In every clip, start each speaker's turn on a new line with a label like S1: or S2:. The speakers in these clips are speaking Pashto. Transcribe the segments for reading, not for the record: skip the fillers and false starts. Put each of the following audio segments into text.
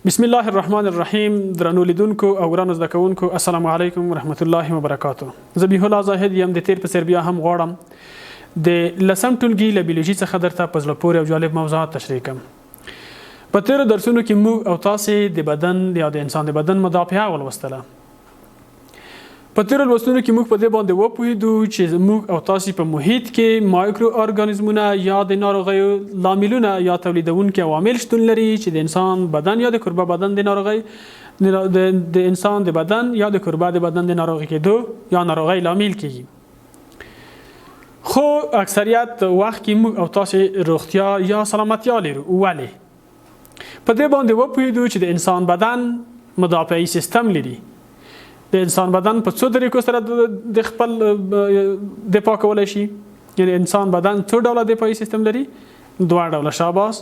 S1: بسم الله الرحمن الرحیم. درنو لیدونکو او ګرانو زده کوونکو السلام علیکم ورحمت الله وبرکاتو. ذبیح الله زاهد یم. د تیر په سر بیا هم غواړم د لسم ټولګي له بیولوژي څخه درته په زړه پورې او جالب موضوعات تشریح کړم. په تیرو درسونو کې موږ او تاسې د بدن یا د انسان د بدن مدافعه ولوستله. په تیرو لوستونو کې موږ په دې باندې وپوهېدو چې موږ او تاسې په محیط کې مایکرو ارګانیزمونه یا د ناروغیو لاملونه یا تولیدونکي عوامل شتون لري چې د انسان بدن یا د کوربه بدن د ناروغۍ د انسان د بدن یا د کوربه د بدن د ناروغي کېدو یا ناروغۍ لامل کېږي. خو اکثریت وخت کې موږ او تاسې روغتیا یا سلامتیا لرو. ولې؟ په دې باندې وپوهېدو چې د انسان بدن مدافعي سیستم لري. د انسان بدن په څو طریقو سره د خپل دفاع کولی شي. یعنی انسان بدن څو ډوله دفاعي سیستم لري؟ دوه ډوله. شاباس.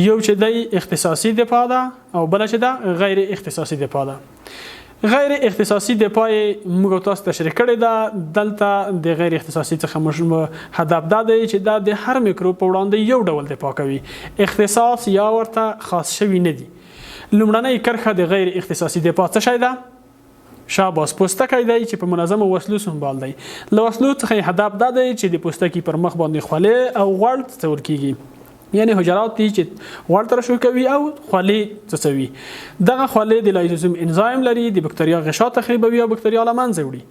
S1: یو چې دی اختصاصي دفاع ده او بله چې ده غیر اختصاصي دفاع ده. غیر اختصاصي دفاع موږ تاسو تشریح کړې ده. دلته د غیر اختصاصي څخه هدف دا دی چې دا د هر میکروب په وړاندې یو ډول دفاع کوي. اختصاص یا ورته خاص شوي نه دي. لومړنۍ کرښه د غیر اختصاصي دفاع څه شی ده؟ شاباس. پوستکی دی چې په منظمه وسلو سنبال دی. له وسلو څخه هدف دا دی چې د پوستکي پر مخ باندې خولې او غوړ څڅول کیږي. یعنی حجرات دي چې غوړ ترشح کوي او خولې څڅوي. دغه خولې د لایزوزوم انزایم لري. د بکتریا غشا تخریبوي او بکتریا له منځه وړي.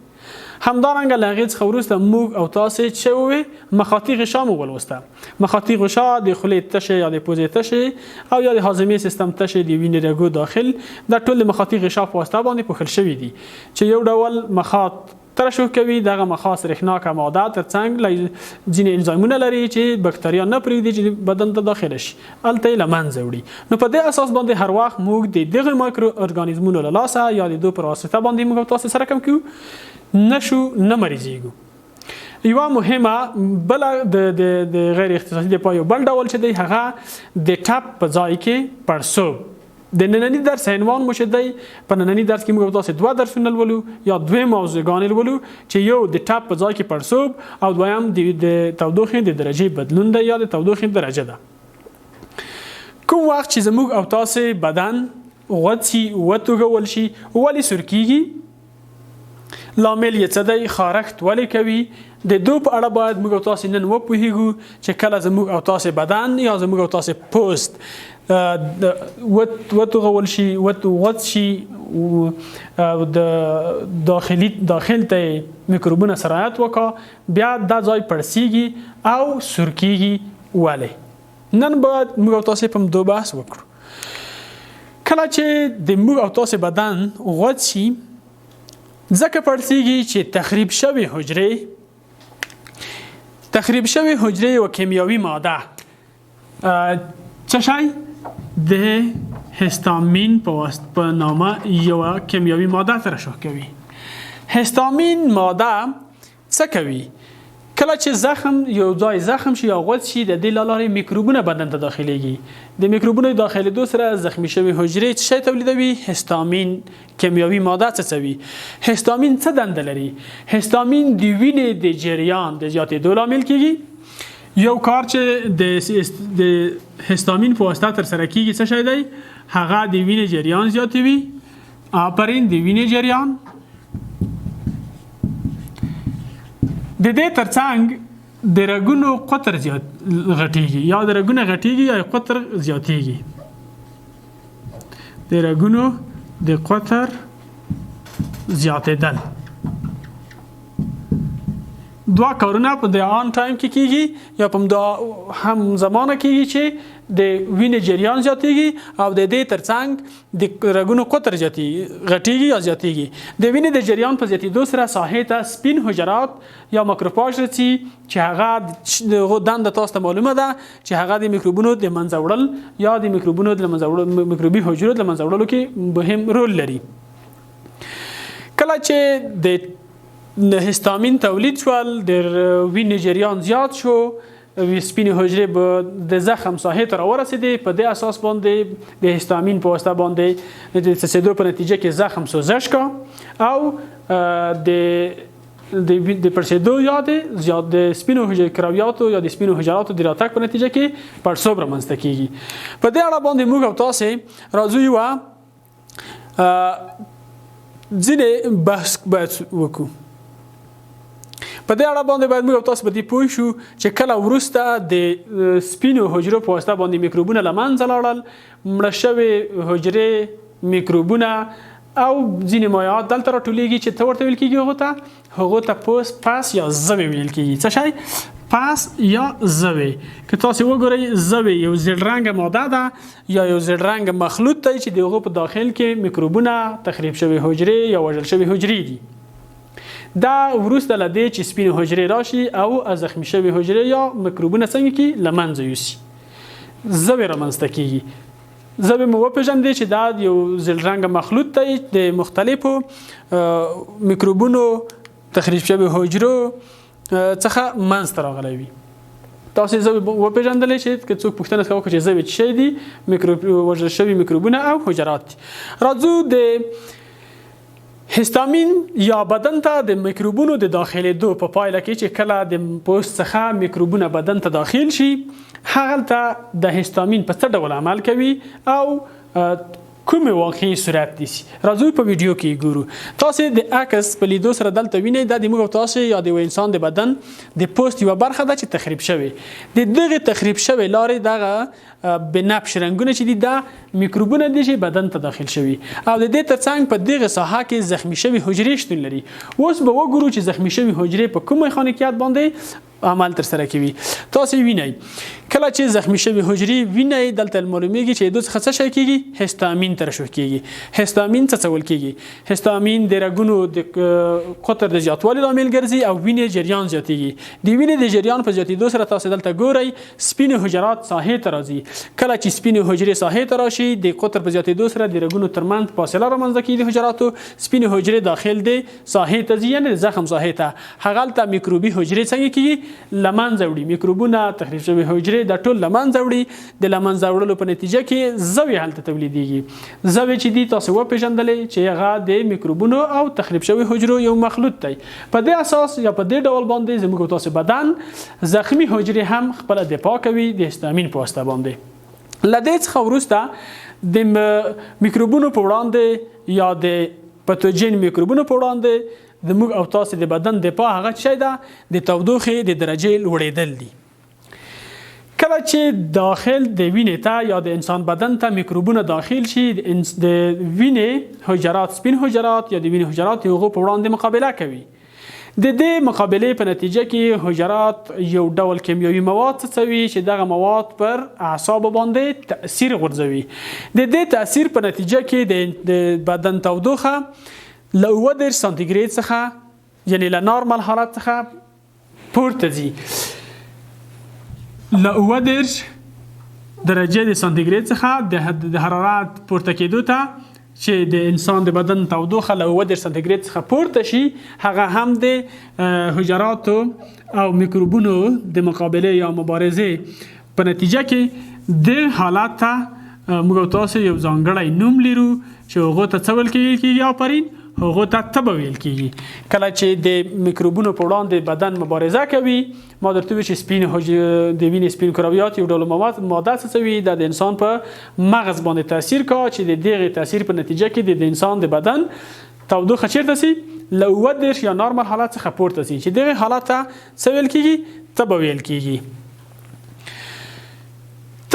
S1: همدارنګه له هغې څخه وروسته موږ او تاسې چې ووې مخاطي غشا مو ولوسته. مخاطي غشا د خولې تشې یا د پوزې تشې او یا د هاضمې سیستم تشې د وینې رګو داخل دا ټول د مخاطي غشا په واسطه باندې پوښل شوي دي چې یو ډول مخاط ترشح کوي. دغه مخاط رخناکه ماده ترڅنګ ځینې انزایمونه لري چې بکتریا نه پرېږدي چې بدن ته داخله شي، هلته یې له منځه وړي. نو په دې اساس باندې هر وخت موږ د دغه مایکرو ارګانیزمونو له لاسه یا د دوی پر واسطه باندې موږ تاسو سره کم کوو نشو نه مریضیږو. یوه مهمه بله د غیر اختصاصي دفاع یو بل ډول چې دی هغه د ټپ په ځای کې پړسوب. د ننني درس عنوان مو چې دی په ننني درس کې موږ تاسو دوه درسونه لولو یا دوه موضوعګانې لولو چې یو د ټپ په ځای کې پړسوب او دویم د تودوخې د درجې بدلون دی یا د تودوخې درجه ده. کوم وخت چې زموږ او تاسو بدن غوڅي وتوږول شي ولې سرکیږي؟ لامل یې څه دی؟ خارښت ولې کوي؟ د دو په اړه باید موږ او تاسو نن وپوهیږو چې کله زموږ او تاسو بدن یا زموږ او تاسو پوست وتوغول شي غوڅ شي د داخل ته میکروبونه سرایت وکړه بیا دا ځای پړسیږي او سرکیږي. ولې؟ نن باید موږ او تاسو په دو بحث وکړو. کله چې د موږ او تاسو بدن غوڅ شي ځکه پړسیږي چې تخریب شوی حجرې یو کیمیاوي ماده څه شی د هستامین په نامه یوه کیمیاوي ماده ترشح کوي. هستامین ماده څه کوي؟ کله چې زخم یو ځای زخم شي یا غوڅ شي د دې له لارې میکروبونه بدن ته داخلیږي. د میکروبونو داخلېدو سره زخمی شوي حجرې څه شی تولیدوي؟ هستامین کیمیاوي ماده څڅوي. هستامین څه دنده لري؟ هستامین د وینې د جریان د زیاتېدو لامل کیږي. یو کار چې د هستامین په واسطه ترسره کیږي څه شی دی؟ هغه د وینې جریان زیاتوي. آفرین، د وینې جریان. د دې ترڅنګ د رګونو قطر غټیږي یا د رګونه غټیږي یا قطر زیاتیږي. د رګونو د قطر زیاتېدل دوه کارونه په د آن ټایم کې کیږي یا په هم زمانه کیږي چې د وینې جریان زیاتیږي او د دې ترڅنګ د رګونو قطر غټیږي یا زیاتیږي. د وینې د جریان په زیاتېدو سره ساحې ته سپین حجرات یا ماکروفاج رسي چې هغه دنده تاسو ته معلومه ده چې هغه د میکروبونو د منځه وړل یا د میکروبونو د منځه وړل میکروبي حجرو د منځه وړلو کې مهم رول لري. کله چې د هستامین تولید شول د وینې جریان زیات شو سپینې حجرې به د زخم ساحې ته راورسېدې. په دې اساس باندې د هستامین په واسطه باندې د څڅېدو په نتیجه کې زخم سوزش کا او د د پړسېدو یا د سپینو کرویاتو یا د سپینو حجراتو د راتګ په نتیجه کې پړسوب رامنځته کیږي. په دې اړه باندې موږ او تاسې راځو یوه ځینې بحث باید وکړو. په دې اړه باندې باید موږ او تاسو په دې پوه شو چې کله وروسته د سپینو حجرو په واسطه باندې میکروبونه له منځه لاړل، مړه شوې حجرې میکروبونه او ځینې مایعات دلته راټولیږي چې ته ورته ویل کېږي هغو ته پس یا زوی ویل کېږي. څه شی؟ پس یا زوی. که تاسو وګورئ زوی یو زیړ رنګه ماده ده یا یو زیړ رنګه مخلوط دی چې د هغو په داخل کې میکروبونه، تخریب شوې حجرې یا وژل شوې حجرې دي. دا وروسته له دې چې سپینې حجرې راشي او زخمي شوې حجرې یا میکروبونه څنګه کې له منځه یوسي، زوی رامنځته کېږي. زوی مو وپېژندې چې دا یو زیړ رنګه مخلوط دی د مختلفو میکروبونو، تخریب شوې حجرو څخه منځته راغلی وي. تاسو زوی وپېژندلی چې که څوک پوښتنه څخه وکړي چې زوی څه شی دي؟ وژل شوي میکروبونه او حجرات دي. راځو د هستامین یا بدن ته د میکروبونو د داخلېدو په پایله کې چې کله د پوست څخه میکروبونه بدن ته داخل شي، هغلته د هستامین په څه ډول عمل کوي او کومې واقعي صورت نیسي. راځو په ویډیو کې ګورو. تاسو د عکس په لیدو سره دلته وینئ دا د موږ او تاسو یا د انسان د بدن د پوست یوه برخه ده چې تخریب شوې. د دغه تخریب شوې لارې دغه بنفش رنګونه چې دي دا میکروبونه دي چې بدن ته داخل شوي او د دې ترڅنګ په دغه ساحه کې زخمي شوي حجرې شتون لري. اوس به وګورو چې زخمي شوي حجرې په کوم میخانیکیت باندې عمل ترسره کوي. تاسو وینئ کله چې زخمي شوي حجرې وینئ دلته معلومیږي چې دوی څخه څه شی کیږي؟ هستامین ترشح کیږي. هستامین څه ډول کیږي؟ هستامین د رګونو د قطر د زیاتوالي لامل ګرځي او وینې جریان زیاتیږي. د وینې د جریان په زیاتېدو سره تاسو دلته ګورئ سپینې حجرات ساحې ته راځي. کله چې سپینې حجرې ساحې ته راشي د قطر په زیاتېدو سره د رګونو ترمنځ فاصله رامنځته کیږي. د حجراتو سپینې حجرې داخل د ساحې ته ځي، یعنې د زخم ساحې ته. هغلته میکروبي حجرې څنګه کیږي؟ له منځه وړي. میکروبونه، تخریب شوي حجرې دا ټول له منځه وړي. د له منځه وړلو په نتیجه کې زوی هلته تولیدیږي. زوی چې دي تاسو وپېژندلی چې هغه د میکروبونو او تخریب شوي حجرو یو مخلوط دی. په دې اساس یا په دې ډول باندې زموږ او تاسو بدن زخمي حجرې هم خپله دفاع کوي د هستامین په واسطه باندې. له دې څخه وروسته د میکروبونو په وړاندې یا د پتوجین میکروبونو په وړاندې د موږ او تاسو د بدن دفاع هغه څه ده؟ د تودوخې د درجې لوړېدل دي. کله چې داخل د وینې ته یا د انسان بدن ته میکروبونه داخل شي، د وینې حجرات، سپین حجرات یا د وینې حجرات د هغو په وړاندې مقابله کوي. د دې مقابلې په نتیجه کې حجرات یو ډول کیمیاوي مواد څڅوي چې دغه مواد پر اعصابو باندې تاثیر غورځوي. د دې تاثیر په نتیجه کې د بدن تودوخه له 37 سانتیګریډ څخه یعنی له نارمل حالت څخه پورته ځي. له 37 درجې د سانتیګریډ څخه د حرارت پورته کېدو ته چې د انسان د بدن تودوخه له 37 سانتیګریډ څخه پورته شي، هغه هم د حجراتو او میکروبونو د مقابلې یا مبارزې په نتیجه کې د حالت ته موږ تاسو یو ځانګړی نوم لرو چې هغو ته څه ویل کېږي؟ آفرین، هغو ته تبه ویل کېږي. کله چې د میکروبونو په وړاندې بدن مبارزه کوي، ما درته ویل چې د وینې سپین کرویات یو ډول ماده څڅوي، دا د انسان په مغز باندې تاثیر کوي چې د دغې تاثیر په نتیجه کې د انسان د بدن تودوخه چیرته سي؟ له 37 یا نارمل حالت څخه پورته سي، چې دغه حالت ته څه ویل کېږي؟ تبه ویل کېږي.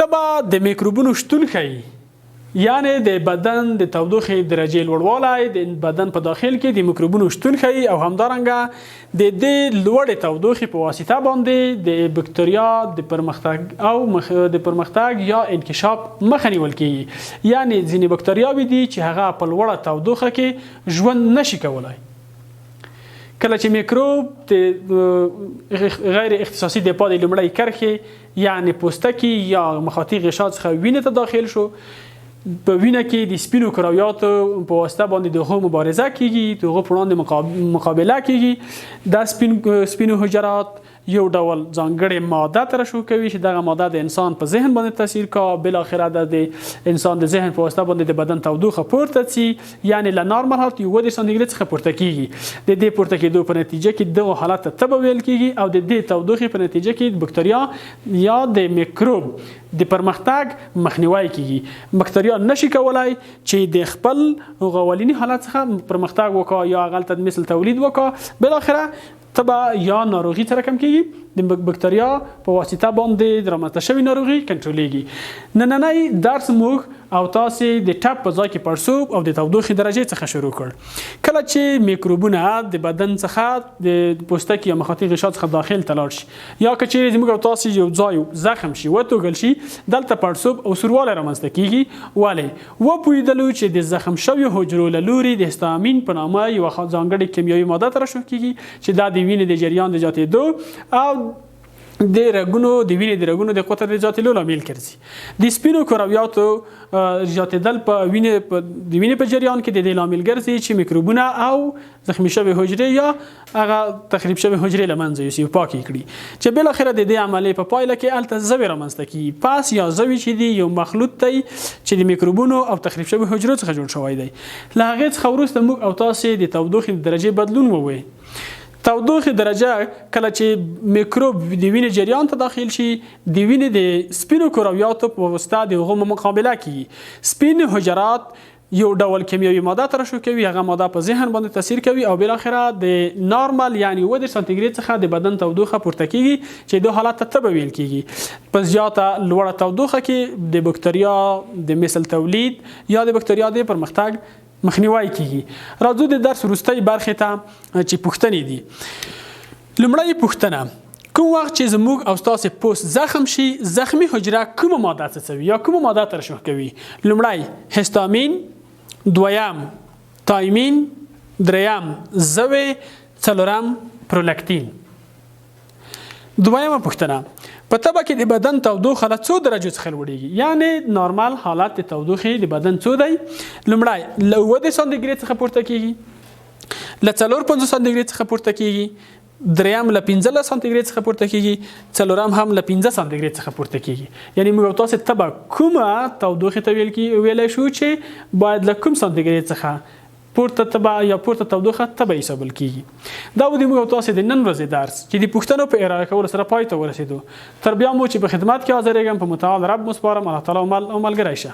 S1: تبه د میکروبونو شتون ښیي، یعنی د بدن د تودوخې درجې لوړوالی د بدن په داخل کې د میکروبونو شتون ښیي او همدارنګه د دې لوړې تودوخې په واسطه باندې د بکتریا د پرمختګ یا انکشاف مخه نیول کېږي. یعنی ځینې بکتریاوې دي چې هغه په لوړه تودوخه کې ژوند نشي کولی. کله چې میکروب د غیر اختصاصي دفاع د لومړۍ کرښې یعنی پوستکي یا مخاطي غشا څخه وینې ته داخل شو، په وینه کې د سپینو کرویاتو په واسطه باندې د هغو مبارزه کیږي، د هغو په وړاندې مقابله کیږي. دا سپینو حجرات یو ډول ځانګړې ماده ترشح کوي چې دغه ماده د انسان په ذهن باندې تاثیر کوي، بالاخره د انسان د ذهن په واسطه باندې د بدن تودوخه پورته ځي، یعنی له نارمل حالت 1 سانتیګریډ څخه پورته کیږي. د دې پورته کېدو په نتیجه کې دغه حالت ته تبه ویل کیږي او د دې تودوخې په نتیجه کې بکتریا یا د میکروب د پرمختګ مخنیوي کیږي. بکتریا نشي کولای چې د خپل غوالینی حالت څخه پرمختګ وکړي یا غلط مثل تولید وکړي، بالاخره تبه یا ناروغي سره کم کیږي. د بکتریا په واسطه باندې د رامنځته شوې ناروغي کنټرولېږي. نننی درس موږ او تاسې د ټپ په ځای کې پړسوب او د تودوخې درجې څخه شروع کړ. کله چې میکروبونه د بدن څخه د پوستکي یا مخاطي غشا څخه داخل ته لاړ شي یا که چیرې زموږ او تاسې یو ځای زخم شي وتوږل شي، دلته پړسوب او سوروالی رامنځته کیږي. ولې وپوهېدلو چې د زخم شویو حجرو له لوري د هستامین په نامه یوه ځانګړې کیمیاوي ماده ترشح کیږي چې دا د وینې د جریان د زیاتېدو او د رګونو د وینې د رګونو د قطر د زیاتېدو لامل ګرځي. د سپینو کرویاتو زیاتېدل په وینې په جریان کې د دې لامل ګرځي چې میکروبونه او زخمي شوې حجرې یا هغه تخریب شوې حجرې له منځه یوسي او پاکې کړي، چې بالاخره د دې عملیې په پایله کې هلته زوی رامنځته کیږي. پاس یا زوی چې دی یو مخلوط دی چې د میکروبونو او تخریب شوې حجرو څخه جوړ شوی دی. له هغې څخه وروسته موږ او تاسې د تودوخې د درجې بدلون ووایو. تودوخې درجه کله چې میکروب د وینې جریان ته داخل شي، د وینې د سپینو کرویاتو په واسطه د هغو مقابله کیږي. سپین حجرات یو ډول کیمیاوي ماده ترشح کوي، هغه ماده په ذهن باندې تاثیر کوي او بالاخره د نارمل یعنی 1 سانتیګریډ څخه د بدن تودوخه پورته کیږي چې د حالت ته تبه ویل کیږي. په زیاته لوړه تودوخه کې د بکتریا د مثل تولید یا د بکتریا د پرمختګ مخنیوي کیږي. راځو د درس وروستۍ برخې ته چې پوښتنې دي. لومړی پوښتنه: کوم وخت چې زموږ او ستاسې پوست زخم شي، زخمي حجره کومه ماده څڅوي یا کومه ماده ترشح کوي؟ لومړی هستامین، دویم تایمین، دریم زوی، څلورم پرولاکتین. دویمه پوښتنه: په تبه کې د بدن تودوخه له څو درجو څخه لوړیږي؟ یعنی نارمل حالت د تودوخې د بدن څو دی؟ لومړی له 9 سانتیګریډ څخه پورته کیږي، له 4-5 سانتیګریډ څخه پورته کیږي، دریم له 15 سانتیګریډ څخه پورته کیږي، څلورم هم له 15 سانتیګریډ څخه پورته کیږي. یعنی موږ تاسو تبه کومه تودوخې ته ویلی شو چې باید له کوم سانتیګریډ څخه پورته تبه یا پورته تودوخه تبه حسابل کیږي. دا و د موږ تاسو د نن ورځې درس چې د پوښتنو په ارائه کولو سره پای ته ورسېدو. تر بیا مو چې په خدمت کې حاضرېږم په متعال رب مسپارم. الله تعالی او ملګری شه.